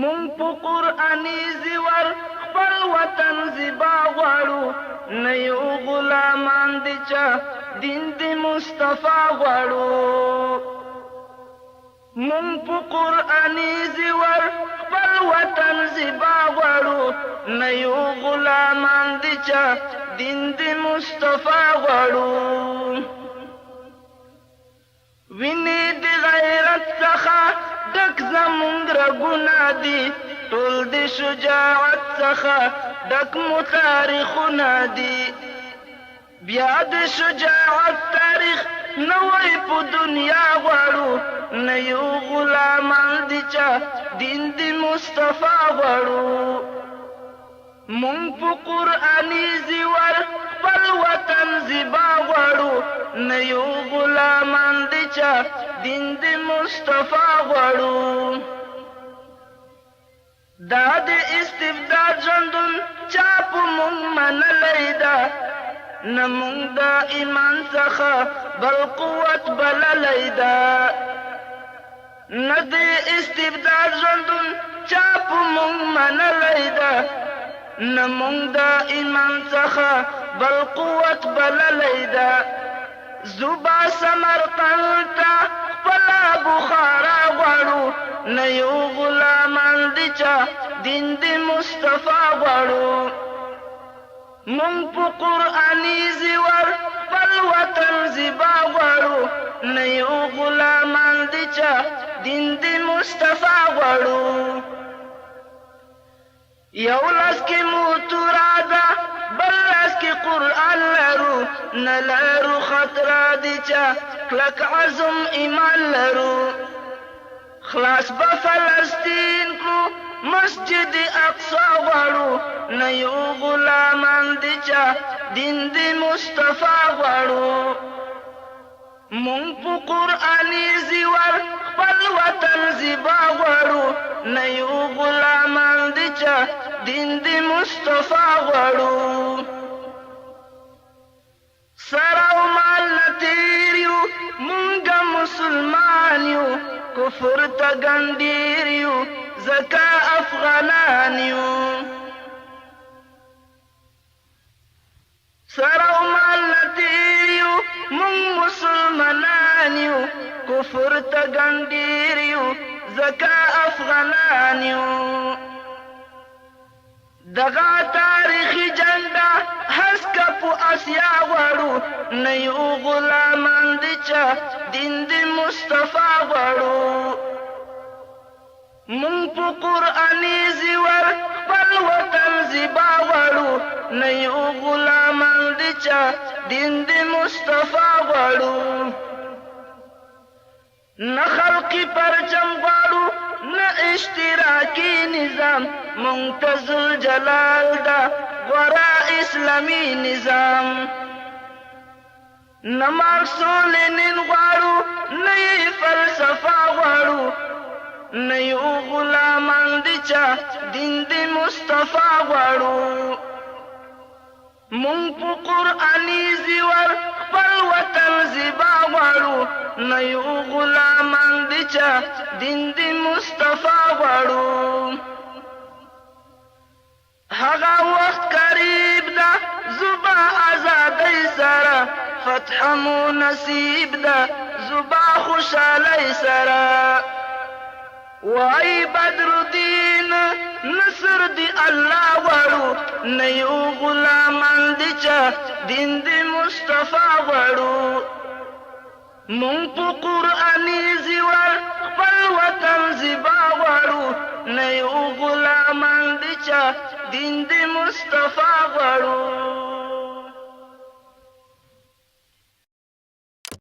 مونږ په قرآني زیور خپل وطن زیبا غواړو، نه یو غلامان دي چا دین د مصطفی غواړو. مونږ په قرآني زیور خپل وطن زیبا غواړو، نه یو غلامان دي چا دین د مصطفی غواړو. وینې د غیرت څخه ډک زمونږ رګونه دي، ټول د شجاعت څخه ډک مو تاریخونه دي. بیا د شجاعت تاریخ نوی په دنیا غواړو، نه یو غلامان دي چا دین د مصطفی غواړو. مونږ په قرآني زیور خپل وطن زیبا غواړو، نه یو غلامان دي چا دین د مصطفی غواړو. دا د استبداد ژوندون چا په مونږ منلی ده، نه مونږ د ایمان څخه بل قوت بللی ده. نه د استبداد ژوندون چا په مونږ منلی ده، نه مونږ د ایمان څخه بل قوت بللی ده. زوبا سمرقند ته خپله بخارا غواړو، نه یو غلامان دي چا دین د مصطفی غواړو. مونږ په قرآني زیور خپل وطن زیبا غواړو، نه یو غلامان دي چا دین د مصطفی غواړو. یو لاس کې مو توره ده، بل لاس کې قرآن لرو، نه لرو خطره دي چا کلک عزم ایمان لرو. خلاص به فلسطین کړو مسجد اقصی غواړو، نه یو غلامان دي چا دین د مصطفی غواړو. مونږ په قرآني زیور خپل وطن زیبا غواړو، نه یو غلامان دي چا دین د مصطفی غواړو. سر او مال نه تیر یو مونږ مسلمان یو، کفر ته ګنډیر یو ځکه افغانان یو. سر او مال نه تیر یو مونږ مسلمانان یو، کفر ته ګنډیر یو ځکه افغانان یو. دغه تاریخي جنډه هسکه په اسیا غواړو، نه یو غلامان دي چا دین د مصطفی غواړو. مونږ په قرآني زیور خپل وطن زیبا غواړو، نه یو غلامان دي چا دین د مصطفی غواړو. نه خلقي پرچم غواړو، نه اشتراکي نظام، مونږ ته ذوالجلال ده غوره اسلامي نظام. نه مارکس و لینین غواړو، نه یې فلسفه غواړو، نه یو غلامان دي چا دین د مصطفی غواړو. مونږ په قرآني زیور خپل وطن زیبا غواړو، نه یو غلامان دي چا دین د مصطفی غواړو. هغه وخت قریب ده زوبا ازادۍ سره، فتح مو نصیب ده زوبا خوشحالۍ سره. وای بدرالدین نصر دی الله غواړو، نه یو غلامان دي چا دین د مصطفی غواړو. مونږ په قرآني زیور خپل وطن زیبا غواړو، نه یو غلامان دي چا دین د مصطفی غواړو.